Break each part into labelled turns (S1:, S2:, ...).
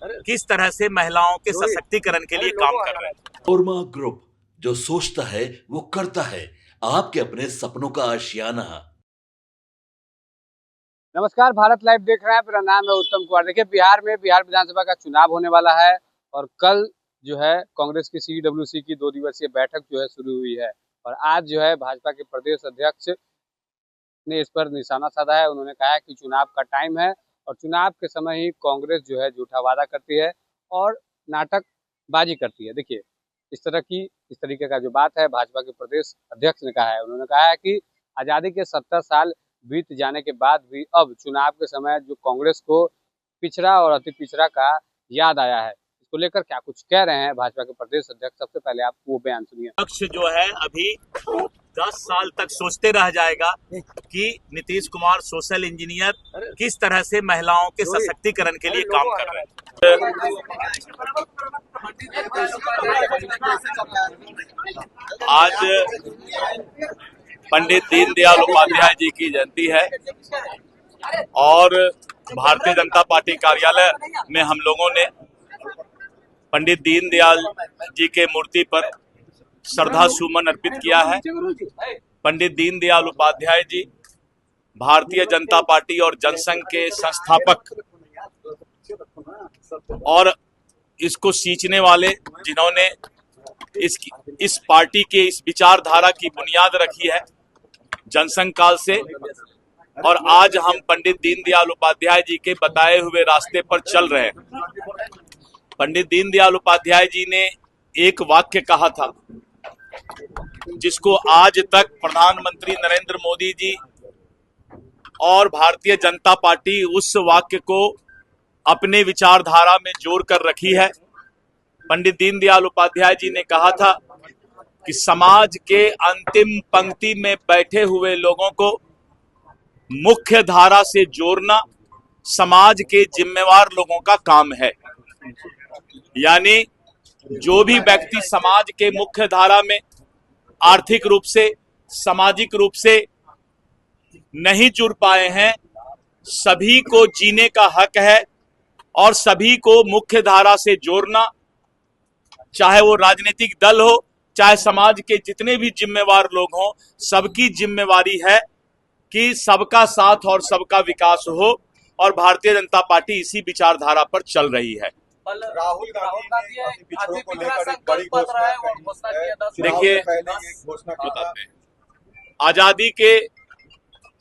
S1: किस तरह से महिलाओं के सशक्तिकरण के लिए काम कर रहे हैं।
S2: ओरमा ग्रुप, जो सोचता है वो करता है। आपके अपने सपनों का आशियाना।
S3: नमस्कार, भारत लाइव देख रहे हैं। मेरा नाम है उत्तम कुमार। देखिए, बिहार विधानसभा का चुनाव होने वाला है और कल जो है कांग्रेस की CWC की 2 दिवसीय बैठक जो है शुरू हुई है और आज जो है भाजपा के प्रदेश अध्यक्ष ने इस पर निशाना साधा है। उन्होंने कहा है कि चुनाव का टाइम है और चुनाव के समय ही कांग्रेस जो है झूठा वादा करती है और नाटकबाजी करती है। देखिए, इस तरीके का जो बात है भाजपा के प्रदेश अध्यक्ष ने कहा है। उन्होंने कहा है कि आज़ादी के 70 साल बीत जाने के बाद भी अब चुनाव के समय जो कांग्रेस को पिछड़ा और अति पिछड़ा का याद आया है, इसको लेकर क्या कुछ कह रहे हैं भाजपा के प्रदेश अध्यक्ष। सबसे पहले आप वो बयान सुनिए।
S1: पक्ष जो है अभी 10 साल तक सोचते रह जाएगा कि नीतीश कुमार सोशल इंजीनियर किस तरह से महिलाओं के सशक्तिकरण के लिए काम कर रहे हैं। आज पंडित दीनदयाल उपाध्याय जी की जयंती है और भारतीय जनता पार्टी कार्यालय में हम लोगों ने पंडित दीनदयाल जी के मूर्ति पर श्रद्धा सुमन अर्पित किया है। पंडित दीनदयाल उपाध्याय जी भारतीय जनता पार्टी और जनसंघ के संस्थापक और इसको सींचने वाले, जिन्होंने इस पार्टी के इस विचारधारा की बुनियाद रखी है जनसंघ काल से। और आज हम पंडित दीनदयाल उपाध्याय जी के बताए हुए रास्ते पर चल रहे हैं। पंडित दीनदयाल उपाध्याय जी ने एक वाक्य कहा था जिसको आज तक प्रधानमंत्री नरेंद्र मोदी जी और भारतीय जनता पार्टी उस वाक्य को अपने विचारधारा में जोड़ कर रखी है। पंडित दीनदयाल उपाध्याय जी ने कहा था कि समाज के अंतिम पंक्ति में बैठे हुए लोगों को मुख्य धारा से जोड़ना समाज के जिम्मेवार लोगों का काम है। यानी जो भी व्यक्ति समाज के मुख्य धारा में आर्थिक रूप से, सामाजिक रूप से नहीं जुड़ पाए हैं, सभी को जीने का हक है और सभी को मुख्य धारा से जोड़ना, चाहे वो राजनीतिक दल हो, चाहे समाज के जितने भी जिम्मेवार लोग हों, सबकी जिम्मेवारी है कि सबका साथ और सबका विकास हो। और भारतीय जनता पार्टी इसी विचारधारा पर चल रही है।
S4: राहुल गांधी को लेकर एक बड़ी घोषणा की।
S1: देखिए, आजादी के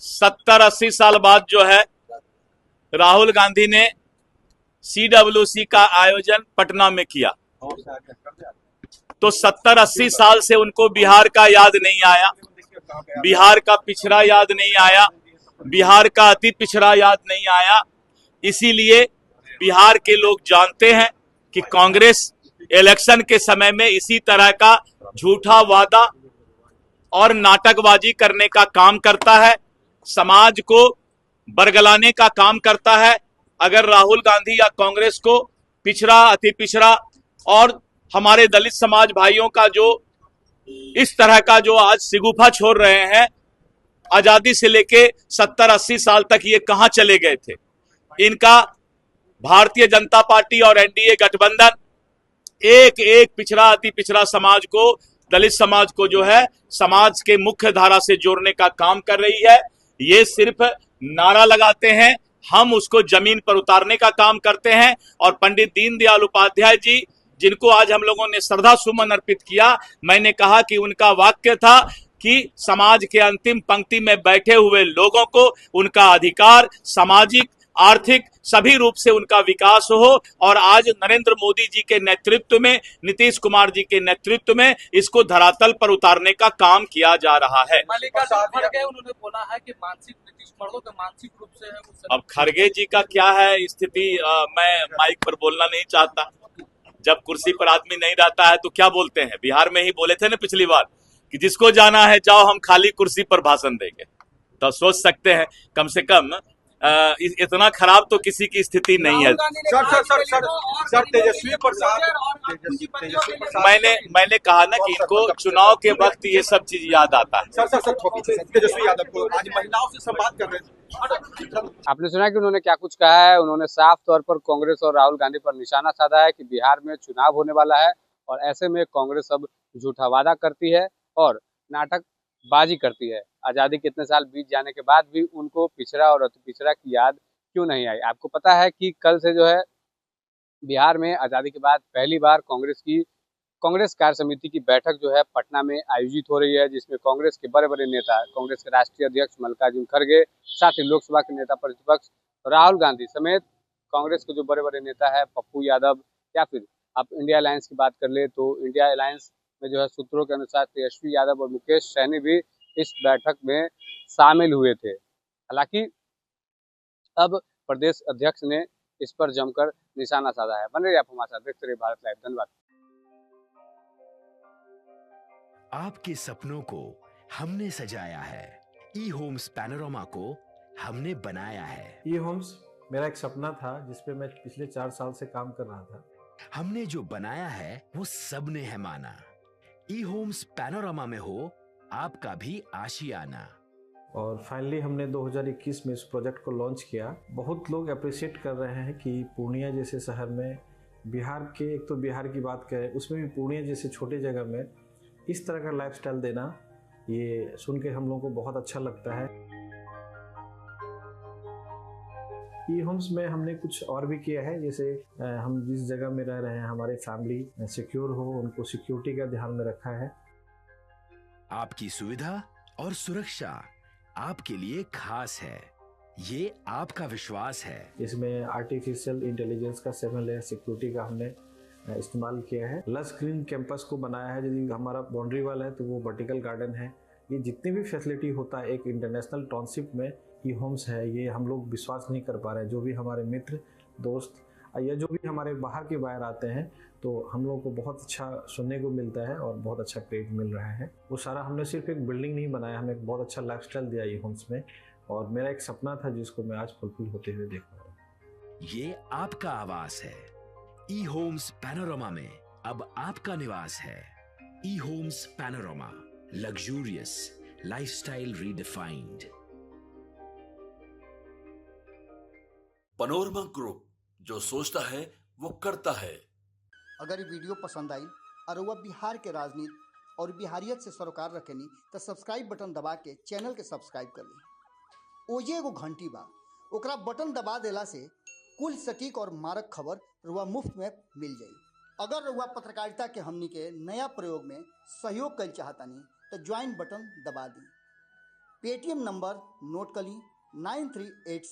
S1: 70-80 साल बाद जो है राहुल गांधी ने CWC का आयोजन पटना में किया, तो 70-80 साल से उनको बिहार का याद नहीं आया, बिहार का पिछड़ा याद नहीं आया, बिहार का अति पिछड़ा याद नहीं आया। इसीलिए बिहार के लोग जानते हैं कि कांग्रेस इलेक्शन के समय में इसी तरह का झूठा वादा और नाटकबाजी करने का काम करता है, समाज को बरगलाने का काम करता है। अगर राहुल गांधी या कांग्रेस को पिछड़ा, अति पिछड़ा और हमारे दलित समाज भाइयों का जो इस तरह का जो आज सिगुफा छोड़ रहे हैं, आजादी से लेके 70-80 साल तक ये कहां चले गए थे। इनका भारतीय जनता पार्टी और NDA गठबंधन एक एक पिछड़ा, अति पिछड़ा समाज को, दलित समाज को जो है समाज के मुख्य धारा से जोड़ने का काम कर रही है। ये सिर्फ नारा लगाते हैं, हम उसको जमीन पर उतारने का काम करते हैं। और पंडित दीनदयाल उपाध्याय जी, जिनको आज हम लोगों ने श्रद्धा सुमन अर्पित किया, मैंने कहा कि उनका वाक्य था कि समाज के अंतिम पंक्ति में बैठे हुए लोगों को उनका अधिकार, सामाजिक, आर्थिक सभी रूप से उनका विकास हो। और आज नरेंद्र मोदी जी के नेतृत्व में, नीतीश कुमार जी के नेतृत्व में इसको धरातल पर उतारने का काम किया जा रहा है।
S4: उन्होंने बोला है कि मानसिक नीतीश कुमार तो मानसिक रूप से है।
S1: अब खड़गे जी का क्या है स्थिति, मैं माइक पर बोलना नहीं चाहता। जब कुर्सी पर आदमी नहीं रहता है तो क्या बोलते हैं। बिहार में ही बोले थे ना पिछली बार कि जिसको जाना है जाओ, हम खाली कुर्सी पर भाषण देंगे। तो सोच सकते हैं कम से कम इतना खराब तो किसी की स्थिति नहीं है।
S4: सर तेजस्वी तेजस्वी प्रसाद
S1: मैंने कहा ना कि इनको चुनाव के वक्त ये सब चीज याद आता है।
S4: सर तेजस्वी यादव को आज महिलाओं से संवाद कर रहे थे।
S3: आपने सुना कि उन्होंने क्या कुछ कहा है। उन्होंने साफ तौर पर कांग्रेस और राहुल गांधी पर निशाना साधा है कि बिहार में चुनाव होने वाला है और ऐसे में कांग्रेस अब झूठा वादा करती है और नाटकबाजी करती है। आजादी के इतने साल बीत जाने के बाद भी उनको पिछड़ा और अति पिछड़ा की याद क्यों नहीं आई। आपको पता है कि कल से जो है बिहार में आजादी के बाद पहली बार कांग्रेस कार्य समिति की बैठक जो है पटना में आयोजित हो रही है, जिसमें कांग्रेस के बड़े बड़े नेता, कांग्रेस के राष्ट्रीय अध्यक्ष मल्लिकार्जुन खड़गे, साथ ही लोकसभा के नेता प्रतिपक्ष राहुल गांधी समेत कांग्रेस के जो बड़े बड़े नेता है, पप्पू यादव, या फिर आप इंडिया अलायंस की बात कर ले तो इंडिया अलायंस में जो है सूत्रों के अनुसार तेजस्वी यादव और मुकेश सहनी भी इस बैठक में शामिल हुए थे। हालांकि अब प्रदेश अध्यक्ष ने इस पर जमकर निशाना साधा है। बने रहिए आप हमारे साथ, देखते रहिए भारत लाइव। धन्यवाद।
S5: आपके सपनों को हमने सजाया है, ई होम्स पैनोरामा को हमने बनाया है।
S6: ई होम्स मेरा एक सपना था जिसपे मैं पिछले 4 साल से काम कर रहा था।
S5: हमने जो बनाया है वो सबने है माना। ई होम्स पैनोरामा में हो आपका भी आशियाना।
S6: और फाइनली हमने 2021 में इस प्रोजेक्ट को लॉन्च किया। बहुत लोग अप्रिशिएट कर रहे हैं कि पूर्णिया जैसे शहर में, बिहार के, एक तो बिहार की बात करें उसमें भी पूर्णिया जैसे छोटे जगह में इस तरह का लाइफस्टाइल देना, ये सुन के हम लोगों को बहुत अच्छा लगता है। ई होम्स में हमने कुछ और भी किया है, जैसे हम जिस जगह में रह रहे हैं हमारे फैमिली सिक्योर हो, उनको सिक्योरिटी का ध्यान में रखा है।
S5: आपकी सुविधा और सुरक्षा आपके लिए खास है, ये आपका विश्वास है।
S6: इसमें आर्टिफिशियल इंटेलिजेंस का 7 लेयर सिक्योरिटी का हमने इस्तेमाल किया है। लस ग्रीन कैंपस को बनाया है। यदि हमारा बाउंड्री वाल है तो वो वर्टिकल गार्डन है। ये जितनी भी फैसिलिटी होता है एक इंटरनेशनल टाउनशिप में, ई होम्स है, ये हम लोग विश्वास नहीं कर पा रहे हैं। जो भी हमारे मित्र दोस्त या जो भी हमारे बाहर के बाहर आते हैं तो हम लोगों को बहुत अच्छा सुनने को मिलता है और बहुत अच्छा क्रेडिट मिल रहा है। वो सारा हमने सिर्फ एक बिल्डिंग नहीं बनाया, हमें एक बहुत अच्छा लाइफस्टाइल दिया ई होम्स में, और मेरा एक सपना था जिसको मैं आज फुलफिल होते हुए देख रहा हूँ।
S5: ये आपका आवास है। ई होम्स पैनोरामा में अब आपका निवास है। E Homes Panorama, luxurious lifestyle redefined.
S2: Panorama Group, जो सोचता है वो करता है।
S7: अगर ये वीडियो पसंद आई और वह बिहार के राजनीति और बिहारियत से सरोकार रखेनी तो सब्सक्राइब बटन दबा के चैनल के सब्सक्राइब कर ली। ओजे एगो घंटी बा, ओकरा बटन दबा देला से कुल सटीक और मारक खबर रुआ मुफ्त में मिल जाई। अगर रुआ पत्रकारिता के हमनी के नया प्रयोग में सहयोग कर चाहतानी तो ज्वाइन बटन दबा दी। पेटीएम नंबर नोट कर ली 9386